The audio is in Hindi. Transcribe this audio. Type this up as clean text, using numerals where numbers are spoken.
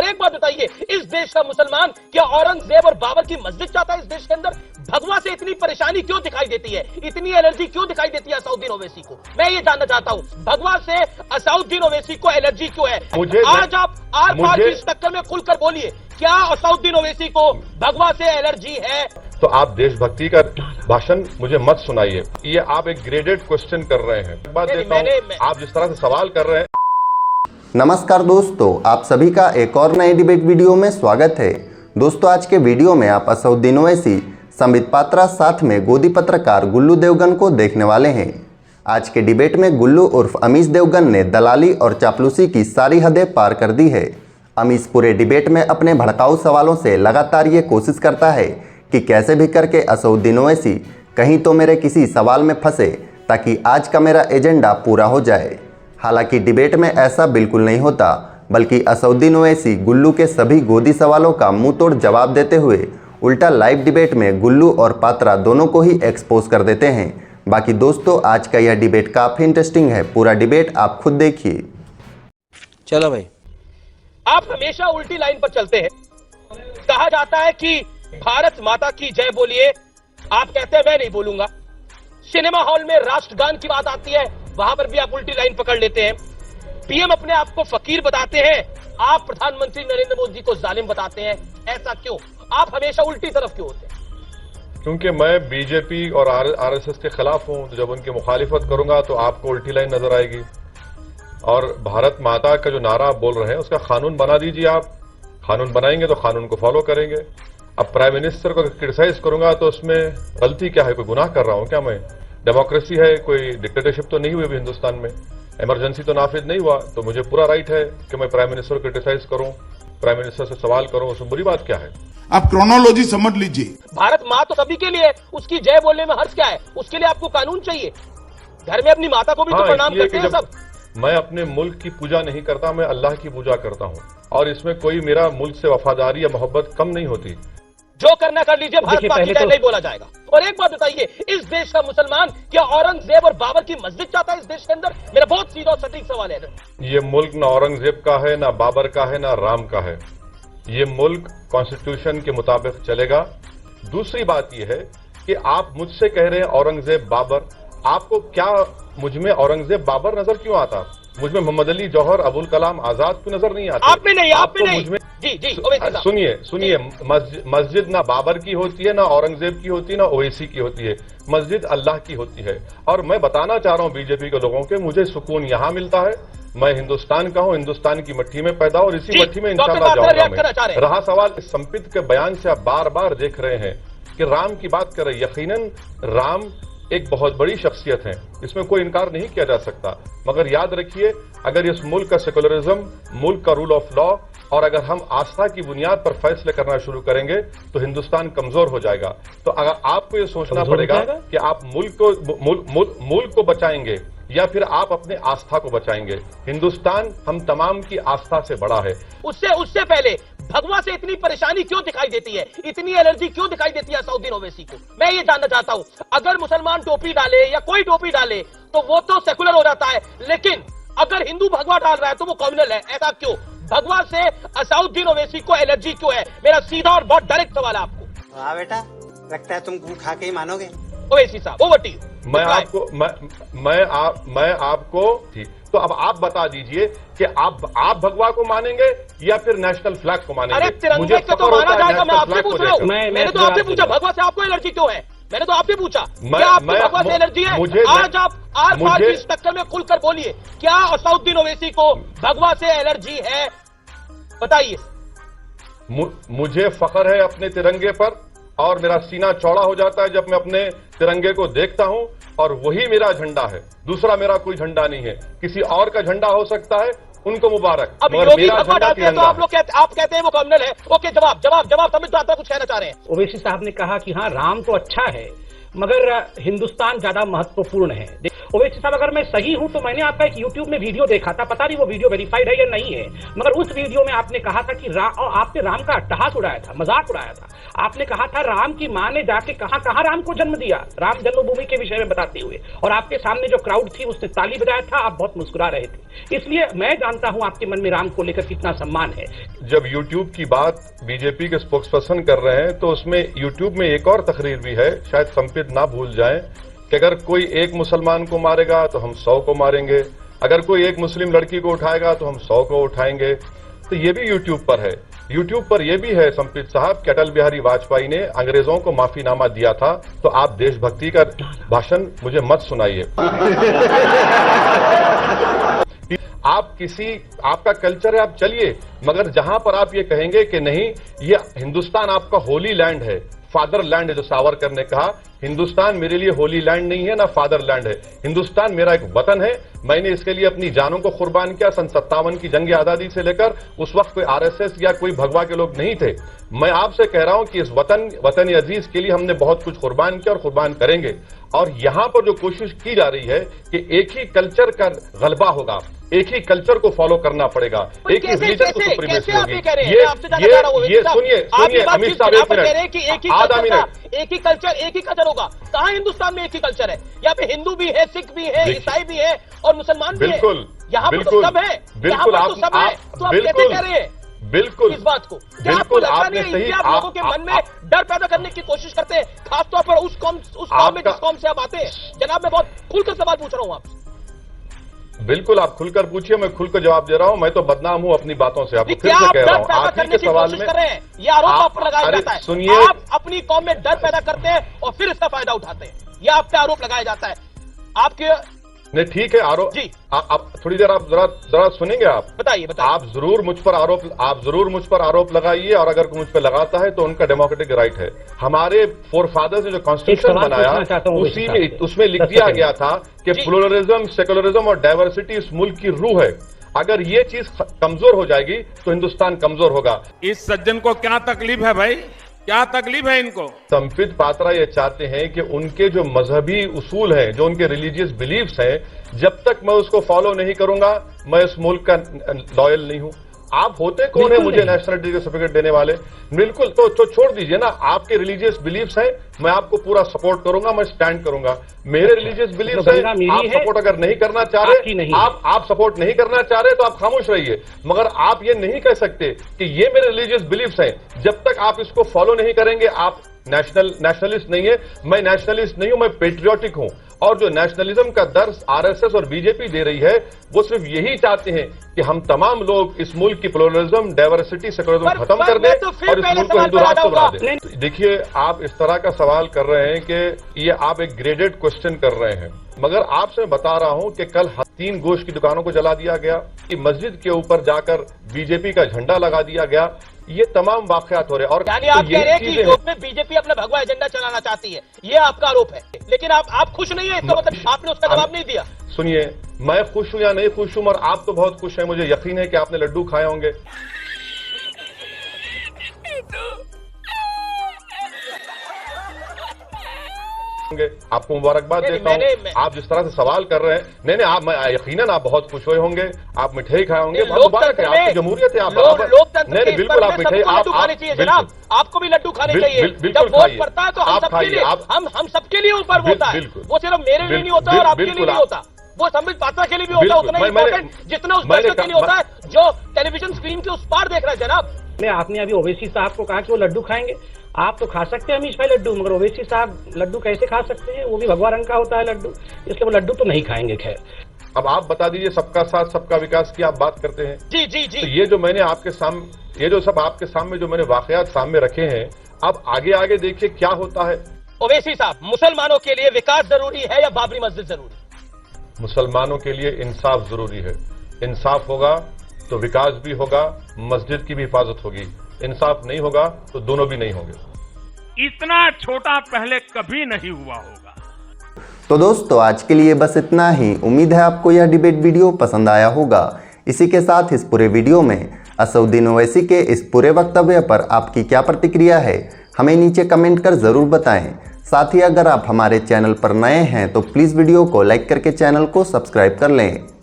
एक बात बताइए, इस देश का मुसलमान क्या औरंगजेब और बाबर की मस्जिद चाहता है? इस देश के अंदर भगवा से इतनी परेशानी क्यों दिखाई देती है, इतनी एलर्जी क्यों दिखाई देती है असाउद्दीन ओवैसी को? मैं ये जानना चाहता हूं, भगवा से असाउद्दीन ओवैसी को एलर्जी क्यों है? आज आप आर पार की इस टक्कर में खुलकर बोलिए, क्या असाउद्दीन ओवैसी को भगवा से एलर्जी है? तो आप देशभक्ति का भाषण मुझे मत सुनाइए, ये आप एक ग्रेडेड क्वेश्चन कर रहे हैं। बात देता हूं, आप जिस तरह से सवाल कर रहे हैं। नमस्कार दोस्तों, आप सभी का एक और नए डिबेट वीडियो में स्वागत है। दोस्तों, आज के वीडियो में आप असाउद्दीन ओवैसी, संबित पात्रा साथ में गोदी पत्रकार गुल्लू देवगन को देखने वाले हैं। आज के डिबेट में गुल्लू उर्फ अमीश देवगन ने दलाली और चापलूसी की सारी हदें पार कर दी है। अमीश पूरे डिबेट में अपने भड़काऊ सवालों से लगातार ये कोशिश करता है कि कैसे भी करके असाउद्दीन ओवैसी कहीं तो मेरे किसी सवाल में फंसे ताकि आज का मेरा एजेंडा पूरा हो जाए। हालांकि डिबेट में ऐसा बिल्कुल नहीं होता, बल्कि असाउद्दीन ओवैसी गुल्लू के सभी गोदी सवालों का मुंह तोड़ जवाब देते हुए उल्टा लाइव डिबेट में गुल्लू और पात्रा दोनों को ही एक्सपोज कर देते हैं। बाकी दोस्तों, आज का यह डिबेट काफ़ी इंटरेस्टिंग है, पूरा डिबेट आप खुद देखिए। चलो भाई, आप हमेशा उल्टी लाइन पर चलते हैं। कहा जाता है कि भारत माता की जय बोलिए, आप कहते हैं मैं नहीं बोलूंगा। सिनेमा हॉल में राष्ट्रगान की बात आती है, वहां पर भी आप उल्टी लाइन पकड़ लेते हैं। पीएम अपने आप को फकीर बताते हैं, आप प्रधानमंत्री नरेंद्र मोदी को जालिम बताते हैं। ऐसा क्यों? आप हमेशा उल्टी तरफ क्यों होते हैं? क्योंकि मैं बीजेपी और आरएसएस के खिलाफ हूं, तो जब उनकी मुखालिफत करूंगा तो आपको उल्टी लाइन नजर आएगी। और भारत माता का जो नारा आप बोल रहे हैं उसका कानून बना दीजिए। आप कानून बनाएंगे तो कानून को फॉलो करेंगे। अब प्राइम मिनिस्टर को क्रिटिसाइज करूंगा तो उसमें गलती क्या है? कोई गुनाह कर रहा हूं क्या मैं? डेमोक्रेसी है, कोई डिक्टेटरशिप तो नहीं हुई अभी हिंदुस्तान में, इमरजेंसी तो नाफिज नहीं हुआ, तो मुझे पूरा राइट है कि मैं प्राइम मिनिस्टर को क्रिटिसाइज करूं, प्राइम मिनिस्टर से सवाल करूं। उसमें बुरी बात क्या है? आप क्रोनोलॉजी समझ लीजिए। भारत माँ तो सभी के लिए है, उसकी जय बोलने में हर्ष क्या है? उसके लिए आपको कानून चाहिए। घर में अपनी माता को भी तो प्रणाम करते हैं सब। मैं अपने मुल्क की पूजा नहीं करता, मैं अल्लाह की पूजा करता हूं, और इसमें कोई मेरा मुल्क से वफादारी या मोहब्बत कम नहीं होती। जो करना कर लीजिए, भारत माँ की जय नहीं बोला जाएगा। और एक बात बताइए, इस देश का मुसलमान क्या औरंगजेब और बाबर की मस्जिद चाहता है? इस देश के अंदर मेरा बहुत सीधा और सटीक सवाल है। ये मुल्क ना औरंगजेब का है, ना बाबर का है, ना राम का है। ये मुल्क कॉन्स्टिट्यूशन के मुताबिक चलेगा। दूसरी बात यह है कि आप मुझसे कह रहे हैं औरंगजेब बाबर, आपको क्या मुझ में औरंगजेब बाबर नजर क्यों आता? मुझ में मोहम्मद अली जौहर, अबुल कलाम आजाद क्यों नजर नहीं आते? आप में नहीं, आप में नहीं। जी जी, सुनिए, मस्जिद ना बाबर की होती है, ना औरंगजेब की होती है, ना ओवैसी की होती है। मस्जिद अल्लाह की होती है। और मैं बताना चाह रहा हूं बीजेपी के लोगों के, मुझे सुकून यहां मिलता है। मैं हिंदुस्तान का हूं, हिंदुस्तान की मट्टी में पैदा और इसी मट्टी में इंशाल्लाह जाऊंगा मैं। रहा सवाल इस संपित के बयान से, आप बार बार देख रहे हैं कि राम की बात कर रहे हैं। यकीनन राम एक बहुत बड़ी शख्सियत है, इसमें कोई इनकार नहीं किया जा सकता। मगर याद रखिए, अगर इस मुल्क का सेकुलरिज्म, मुल्क का रूल ऑफ लॉ, और अगर हम आस्था की बुनियाद पर फैसले करना शुरू करेंगे तो हिंदुस्तान कमजोर हो जाएगा। तो अगर आपको ये सोचना पड़ेगा कि आप मुल्क को बचाएंगे या फिर आप अपने आस्था को बचाएंगे। हिंदुस्तान हम तमाम की आस्था से बड़ा है। उससे पहले भगवा से इतनी परेशानी क्यों दिखाई देती है, इतनी एलर्जी क्यों दिखाई देती है असाउद्दीन ओवैसी को? मैं ये जानना चाहता हूं। अगर मुसलमान टोपी डाले या कोई टोपी डाले तो वो तो सेकुलर हो जाता है, लेकिन अगर हिंदू भगवा डाल रहा है तो वो कम्युनल है। ऐसा क्यों? भगवा से असाउद्दीन ओवैसी को एलर्जी क्यों है? मेरा सीधा और बहुत डायरेक्ट सवाल है आपको। हाँ बेटा, लगता है तुम गू खा के ही मानोगे। ओवैसी साहब, ओवर टू यू। मैं आपको ठीक, तो अब आप बता दीजिए कि आप भगवा को मानेंगे या फिर नेशनल फ्लैग को मानेंगे? अरे तिरंगे को तो माना जाएगा। मैं आपसे पूछ रहा हूँ, मैंने तो आपसे पूछा भगवा से आपको एलर्जी क्यों है? मैंने तो आपसे पूछा क्या आपको भगवा से एलर्जी है? आज आप आर पार की इस टक्कर में खुलकर बोलिए, क्या असाउद्दीन ओवैसी को भगवा से एलर्जी है? बताइए। मुझे फख्र है अपने तिरंगे पर, और मेरा सीना चौड़ा हो जाता है जब मैं अपने तिरंगे को देखता हूं, और वही मेरा झंडा है। दूसरा मेरा कोई झंडा नहीं है। किसी और का झंडा हो सकता है, उनको मुबारक। अब योगी भगवा डालते हैं तो आप कहते हैं वो कम्युनल है। ओके, जवाब समझ आता कुछ कहना चाह रहे हैं। ओवैसी साहब ने कहा कि हाँ, राम तो अच्छा है मगर हिंदुस्तान ज्यादा महत्वपूर्ण है। ओवैसी साहब, अगर मैं सही हूं तो मैंने आपका एक यूट्यूब में वीडियो देखा था, पता नहीं वो वीडियो वेरीफाइड है या नहीं है, मगर उस वीडियो में आपने कहा था कि आपने राम का अट्टहास उड़ाया था, मजाक उड़ाया था। आपने कहा था राम की मां ने जाके कहां राम को जन्म दिया, राम जन्मभूमि के विषय में बताते हुए, और आपके सामने जो क्राउड थी उसने ताली बजाया था, आप बहुत मुस्कुरा रहे थे। इसलिए मैं जानता हूं आपके मन में राम को लेकर कितना सम्मान है। जब यूट्यूब की बात बीजेपी के स्पोक्सपर्सन कर रहे हैं तो उसमें यूट्यूब में एक और तकरीर भी है, शायद संपित ना भूल जाएं, कि अगर कोई एक मुसलमान को मारेगा तो हम 100 को मारेंगे, अगर कोई एक मुस्लिम लड़की को उठाएगा तो हम 100 को उठाएंगे। तो ये भी यूट्यूब पर है। यूट्यूब पर यह भी है संपित साहब कि अटल बिहारी वाजपेयी ने अंग्रेजों को माफीनामा दिया था, तो आप देशभक्ति का भाषण मुझे मत सुनाइए। आपका कल्चर है, आप चलिए, मगर जहां पर आप ये कहेंगे कि नहीं ये हिंदुस्तान आपका होली लैंड है, फादर लैंड है, जो सावरकर ने कहा, हिंदुस्तान मेरे लिए होली लैंड नहीं है ना फादर लैंड है, हिंदुस्तान मेरा एक वतन है, मैंने इसके लिए अपनी जानों को कुर्बान किया। सन 57 की जंग आजादी से लेकर उस वक्त कोई आरएसएस या कोई भगवा के लोग नहीं थे। मैं आपसे कह रहा हूं कि इस वतन अजीज के लिए हमने बहुत कुछ कुर्बान किया और कुर्बान करेंगे। और यहां पर जो कोशिश की जा रही है कि एक ही कल्चर का गलबा होगा, एक ही कल्चर को फॉलो करना पड़ेगा, एक ही रिलीजन को सुप्रीमेसी होगी। ये सुनिए अमित साहब, एक ही कल्चर होगा। कहां हिंदुस्तान में एक ही कल्चर है? यहाँ पे हिंदू भी है, सिख भी है, ईसाई भी है और मुसलमान भी है। बिल्कुल, यहाँ पर तो सब है, बिल्कुल, आप कैसे कह रहे हैं बिल्कुल इस बात को? क्या आपको लगता नहीं है इसलिए आप लोगों के मन में डर पैदा करने की कोशिश करते हैं, खासतौर पर उस कौम में जिस कौम से आप आते हैं? जनाब, मैं बहुत खुलकर सवाल पूछ रहा हूं आपसे। बिल्कुल, आप खुलकर पूछिए, मैं खुलकर जवाब दे रहा हूं। मैं तो बदनाम हूं अपनी बातों से, आपको फिर से कह रहा हूं। आप ही के सवाल में ये आरोप आप पर लगाया जाता है, सुनिए, आप अपनी कौम में डर पैदा करते हैं और फिर इसका फायदा उठाते हैं, यह आप पे आरोप लगाया जाता है आपके। नहीं, ठीक है, आरोप जी, आप थोड़ी देर आप जरा सुनेंगे। आप बताइए। आप जरूर मुझ पर आरोप लगाइए, और अगर मुझ पर लगाता है तो उनका डेमोक्रेटिक राइट है। हमारे फोरफादर्स ने जो कॉन्स्टिट्यूशन बनाया उसमें लिख दिया गया था कि प्लुरलिज्म, सेकुलरिज्म और डाइवर्सिटी इस मुल्क की रूह है। अगर ये चीज कमजोर हो जाएगी तो हिंदुस्तान कमजोर होगा। इस सज्जन को क्या तकलीफ है भाई, क्या तकलीफ है इनको? संपित पात्रा ये चाहते हैं कि उनके जो मजहबी उसूल हैं, जो उनके रिलीजियस बिलीफ्स हैं, जब तक मैं उसको फॉलो नहीं करूंगा मैं इस मुल्क का लॉयल नहीं हूं। आप होते कौन है मुझे नेशनलिटी का सर्टिफिकेट देने वाले? बिल्कुल, तो छोड़ दीजिए ना, आपके रिलीजियस बिलीफ्स हैं, मैं आपको पूरा सपोर्ट करूंगा, मैं स्टैंड करूंगा। मेरे रिलीजियस बिलीफ्स हैं, आप सपोर्ट अगर नहीं करना चाह रहे, आप सपोर्ट नहीं करना चाह रहे तो आप खामोश रहिए, मगर आप ये नहीं कह सकते कि ये मेरे रिलीजियस बिलीफ्स हैं। जब तक आप इसको फॉलो नहीं करेंगे आप नेशनलिस्ट नहीं है। मैं नेशनलिस्ट नहीं हूं, मैं पेट्रियोटिक हूं। और जो नेशनलिज्म का दर्स आरएसएस और बीजेपी दे रही है, वो सिर्फ यही चाहते हैं कि हम तमाम लोग इस मुल्क की प्लुरलिज्म, डाइवर्सिटी, सेकुलरिज्म खत्म कर दें और इस मुल्क को हिंदू राष्ट्र बना दें। देखिए, आप इस तरह का सवाल कर रहे हैं कि ये आप एक ग्रेडेड क्वेश्चन कर रहे हैं, मगर आपसे बता रहा हूं कि कल 3 गोश्त की दुकानों को जला दिया गया, कि मस्जिद के ऊपर जाकर बीजेपी का झंडा लगा दिया गया, ये तमाम वाकयात हो रहे हैं। और यानी आप कह रहे हैं कि यूरोप में बीजेपी अपना भगवा एजेंडा चलाना चाहती है, ये आपका आरोप है, लेकिन आप खुश नहीं है, इसका मतलब आपने उसका जवाब नहीं दिया। सुनिए, मैं खुश हूं या नहीं खुश हूं, और आप तो बहुत खुश हैं, मुझे यकीन है कि आपने लड्डू खाए होंगे। आपको मुबारकबाद देता हूं। आप जिस तरह से सवाल कर रहे हैं, नहीं, आप यकीनन आप बहुत खुश हुए होंगे, आप मिठाई खाए होंगे, बहुत मुबारक है, आपकी जमहूरियत है, आप लोकतंत्र बिल्कुल आप मिठाई खाने चाहिए जनाब, आपको भी लड्डू खाने चाहिए। जब वोट पड़ता है तो हम सबके लिए ऊपर होता है, वो सिर्फ मेरे लिए नहीं होता और आपके लिए नहीं होता, वो संबित पात्रा के लिए भी होता है, उतना इम्पोर्टेंट जितना उस दर्शक के लिए होता है जो टेलीविजन स्क्रीन के उस पार देख रहा है। जनाब, आपने अभी ओवैसी साहब को कहा कि वो लड्डू खाएंगे, आप तो खा सकते हैं अमीश भाई लड्डू, मगर ओवैसी साहब लड्डू कैसे खा सकते हैं? वो भी भगवा रंग का होता है लड्डू, इसलिए वो लड्डू तो नहीं खाएंगे। खैर, अब आप बता दीजिए, सबका साथ सबका विकास की आप बात करते हैं। जी। तो ये जो मैंने आपके सामने, ये जो सब आपके सामने जो मैंने वाकयात सामने रखे हैं, अब आगे देखिए क्या होता है। ओवैसी साहब, मुसलमानों के लिए विकास जरूरी है या बाबरी मस्जिद जरूरी? मुसलमानों के लिए इंसाफ जरूरी है। इंसाफ होगा तो विकास भी होगा, मस्जिद की भी हिफाजत होगी। इंसाफ नहीं होगा तो दोनों भी नहीं होंगे। इतना छोटा पहले कभी नहीं हुआ होगा। तो दोस्तों, आज के लिए बस इतना ही। उम्मीद है आपको यह डिबेट वीडियो पसंद आया होगा। इसी के साथ इस पूरे वीडियो में असदुद्दीन ओवैसी के इस पूरे वक्तव्य पर आपकी क्या प्रतिक्रिया है, हमें नीचे कमेंट कर जरूर बताएं। साथ ही अगर आप हमारे चैनल पर नए हैं तो प्लीज़ वीडियो को लाइक करके चैनल को सब्सक्राइब कर लें।